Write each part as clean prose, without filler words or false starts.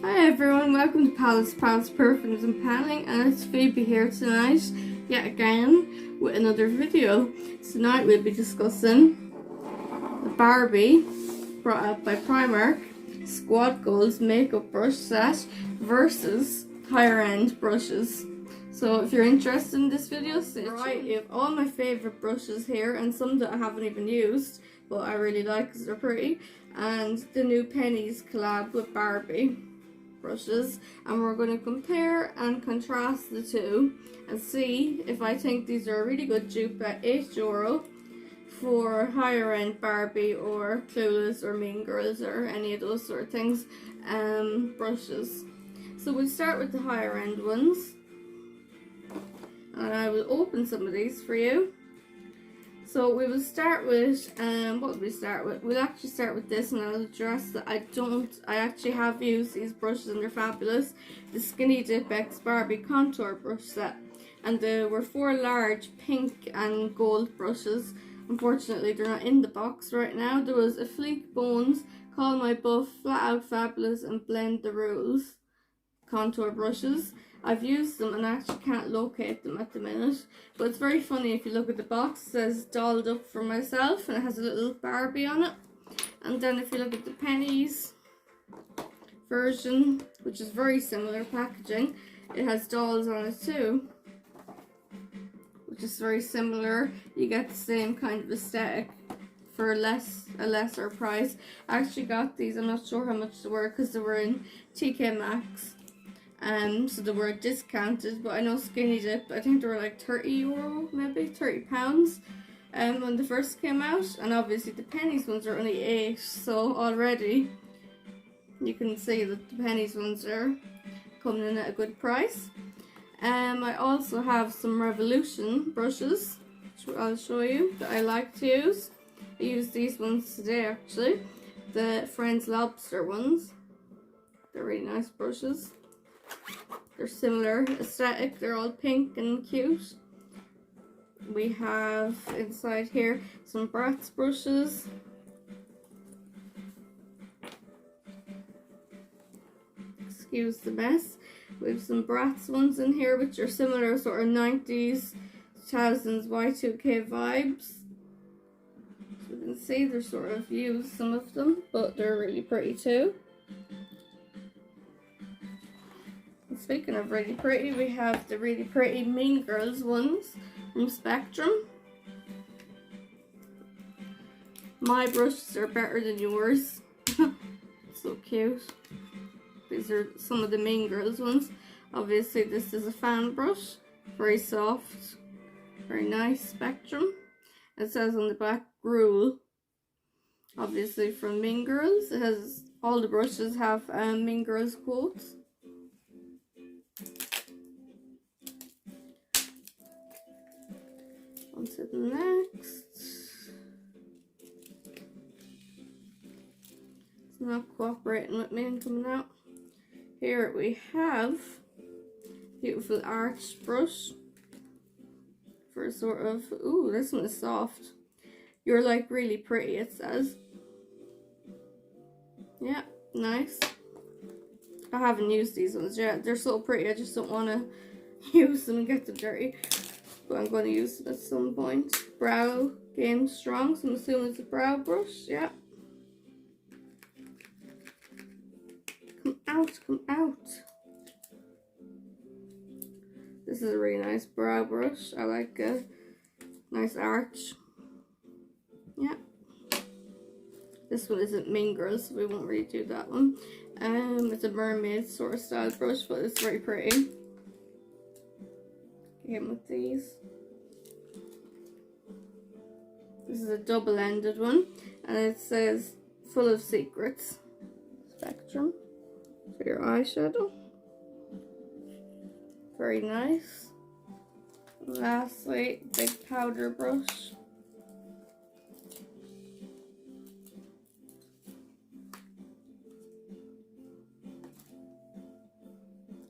Hi everyone, welcome to Palace Perfumes and Paneling, and it's Phoebe here tonight, yet again, with another video. Tonight we'll be discussing the Barbie, brought up by Primark, Squad Goals makeup brush set versus higher end brushes. So if you're interested in this video, stay tuned. Right, you have all my favourite brushes here, and some that I haven't even used, but I really like because they're pretty, and the new Pennies collab with Barbie brushes, and we're going to compare and contrast the two and see if I think these are a really good dupe at €8 for higher end Barbie or Clueless or Mean Girls or any of those sort of things brushes. So we'll start with the higher end ones, and I will open some of these for you. So we will start with, what will we start with? We'll actually start with this, and I'll address that I actually have used these brushes and they're fabulous. The Skinny Dip X Barbie Contour Brush Set. And there were 4 large pink and gold brushes. Unfortunately, they're not in the box right now. There was a Fleek Bones, Call My Buff, Flat Out Fabulous, and Blend the Rules contour brushes. I've used them and I actually can't locate them at the minute, but it's very funny. If you look at the box, it says dolled up for myself and it has a little Barbie on it. And then if you look at the Pennies version, which is very similar packaging, it has dolls on it too, which is very similar. You get the same kind of aesthetic for a lesser price. I actually got these, I'm not sure how much they were because they were in TK Maxx. So they were discounted, but I know Skinny Dip, I think they were like €30, maybe £30 when they first came out, and obviously the Pennies ones are only 8, so already you can see that the Pennies ones are coming in at a good price. I also have some Revolution brushes, which I'll show you, that I like to use. I used these ones today actually, the Friends Lobster ones. They're really nice brushes. They're similar aesthetic, they're all pink and cute. We have inside here some Bratz brushes. Excuse the mess. We have some Bratz ones in here which are similar sort of 90s, 2000s Y2K vibes. So you can see they're sort of used, some of them, but they're really pretty too. Speaking of really pretty, we have the really pretty Mean Girls ones from Spectrum. My brushes are better than yours. So cute. These are some of the Mean Girls ones. Obviously this is a fan brush. Very soft. Very nice. Spectrum. It says on the back, Rule. Obviously from Mean Girls. It has, all the brushes have Mean Girls quotes. On to the next. It's not cooperating with me and coming out. Here we have beautiful arch brush for sort of, ooh, this one is soft. You're like really pretty, it says. Yeah, nice. I haven't used these ones yet. They're so pretty, I just don't want to use them and get them dirty. But I'm going to use them at some point. Brow Game Strong, so I'm assuming it's a brow brush. Yeah. Come out, come out. This is a really nice brow brush. I like a nice arch. Yeah. This one isn't Mean Girls, so we won't really do that one. It's a mermaid sort of style brush, but it's very pretty. Came with these. This is a double-ended one, and it says Full of Secrets. Spectrum for your eyeshadow. Very nice. And lastly, big powder brush.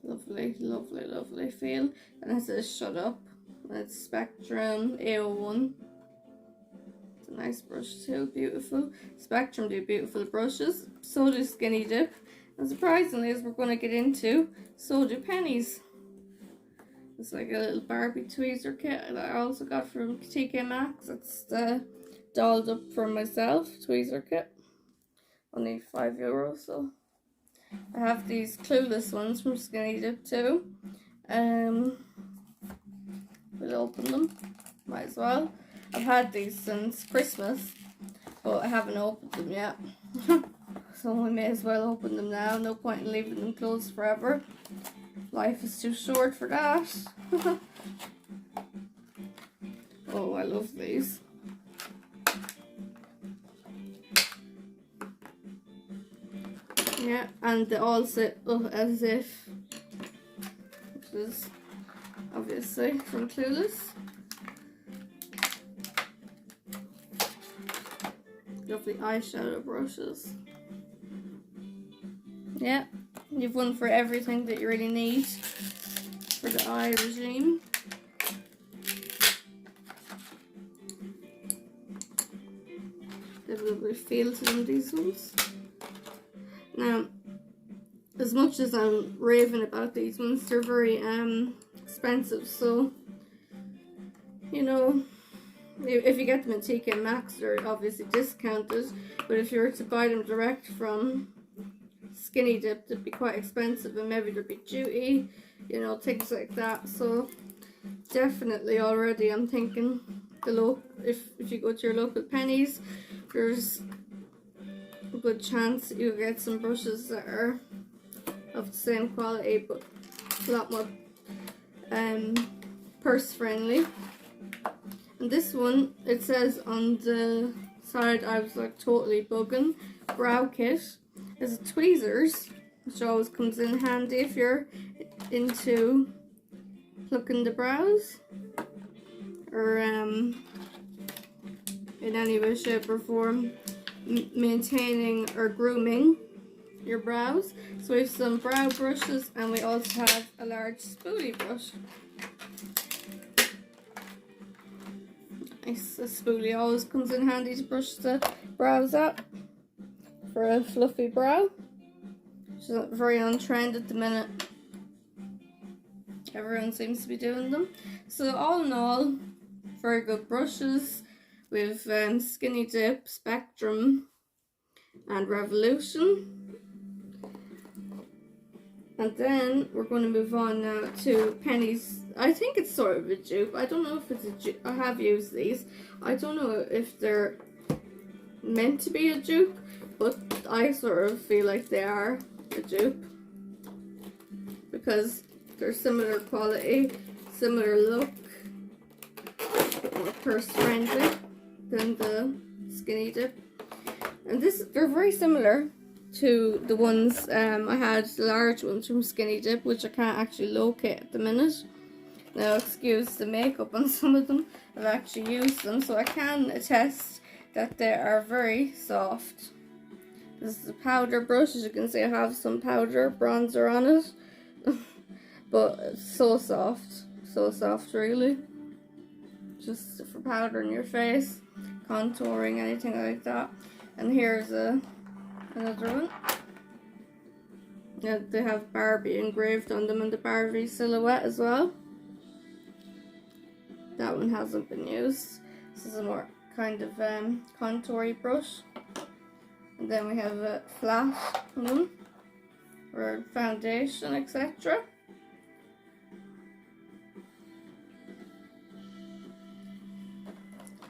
Lovely, lovely, lovely feel. And it says Shut Up. And it's Spectrum A01. It's a nice brush too, beautiful. Spectrum do beautiful brushes. So do Skinny Dip. And surprisingly, as we're going to get into, so do pennies. It's like a little Barbie tweezer kit that I also got from TK Maxx. It's the dolled up for myself tweezer kit. Only €5, so I have these Clueless ones from Skinny Dip too. We'll open them. Might as well. I've had these since Christmas, but I haven't opened them yet. So we may as well open them now. No point in leaving them closed forever. Life is too short for that. Oh, I love these. Yeah, and they all sit as if, which is obviously from Clueless. Lovely eyeshadow brushes. Yeah, you've one for everything that you really need for the eye regime. They have a lovely feel to them, these ones. Now, as much as I'm raving about these ones, they're very expensive, so, you know, if you get them at TK Maxx, they're obviously discounted, but if you were to buy them direct from Skinny Dip, they'd be quite expensive, and maybe there'd be duty, you know, things like that. So definitely already I'm thinking if you go to your local Pennies, there's a good chance that you'll get some brushes that are of the same quality but a lot more purse friendly. And this one, it says on the side, I was like totally bugging, brow kit. Is tweezers, which always comes in handy if you're into plucking the brows or in any way, shape or form maintaining or grooming your brows. So we have some brow brushes, and we also have a large spoolie brush. Nice, a spoolie always comes in handy to brush the brows up for a fluffy brow, which is very on trend at the minute. Everyone seems to be doing them. So all in all, very good brushes with Skinny Dip, Spectrum and Revolution. And then we're going to move on now to Pennies. I think it's sort of a dupe. I don't know if it's a dupe. I have used these. I don't know if they're meant to be a dupe, but I sort of feel like they are a dupe because they're similar quality, similar look, but more purse friendly than the Skinny Dip. And they're very similar to the ones I had, the large ones from Skinny Dip, which I can't actually locate at the minute. Now excuse the makeup on some of them. I've actually used them, so I can attest that they are very soft. This is a powder brush. As you can see, I have some powder bronzer on it. But it's so soft really. Just for powdering your face, contouring, anything like that. And here's another one. Yeah, they have Barbie engraved on them and the Barbie silhouette as well. That one hasn't been used. This is a more kind of contoury brush. And then we have a flat one for foundation, etc.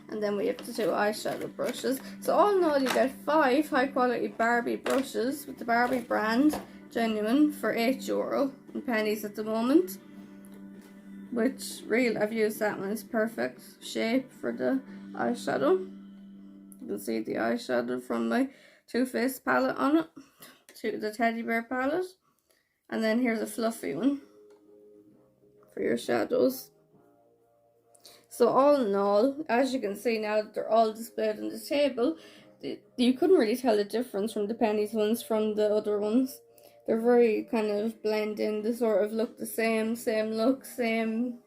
And then we have the two eyeshadow brushes. So all in all, you get 5 high quality Barbie brushes with the Barbie brand, genuine, for €8 in Pennies at the moment. Which really, I've used that one, it's perfect shape for the eyeshadow. You can see the eyeshadow from my Too Faced palette on it, to the teddy bear palette. And then here's a fluffy one for your shadows. So all in all, as you can see now that they're all displayed on the table, you couldn't really tell the difference from the Pennies ones from the other ones. They're very kind of blend in, they sort of look the same look, same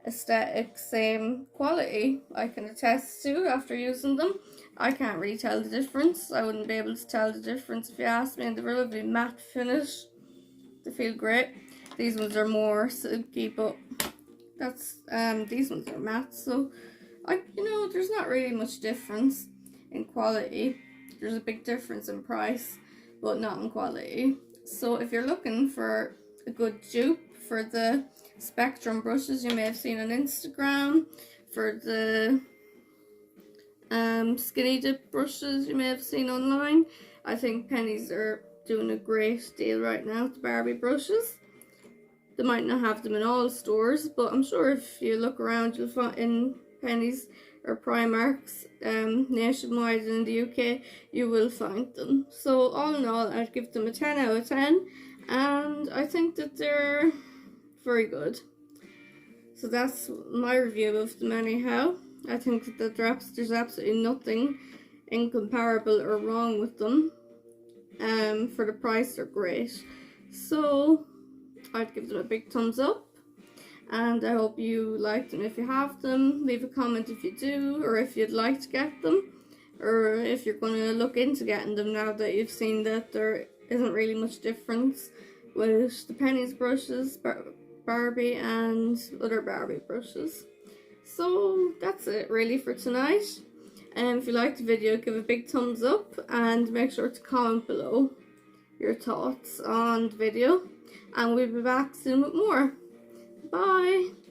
aesthetic, same quality, I can attest to after using them. I can't really tell the difference. I wouldn't be able to tell the difference if you asked me. And they're a lovely matte finish. They feel great. These ones are more silky, but that's these ones are matte. So there's not really much difference in quality. There's a big difference in price, but not in quality. So if you're looking for a good dupe for the Spectrum brushes you may have seen on Instagram, for the skinny dip brushes you may have seen online, I think Penny's are doing a great deal right now with the Barbie brushes. They might not have them in all stores, but I'm sure if you look around you'll find in Penny's or Primark's nationwide in the UK, you will find them. So all in all, I'd give them a 10 out of 10, and I think that they're very good. So that's my review of them anyhow. I think that there's absolutely nothing incomparable or wrong with them. For the price, they're great. So I'd give them a big thumbs up, and I hope you like them. If you have them, leave a comment if you do, or if you'd like to get them, or if you're going to look into getting them now that you've seen that there isn't really much difference with the Penny's brushes, Barbie and other Barbie brushes. So that's it really for tonight. And if you liked the video, give a big thumbs up and make sure to comment below your thoughts on the video. And we'll be back soon with more. Bye!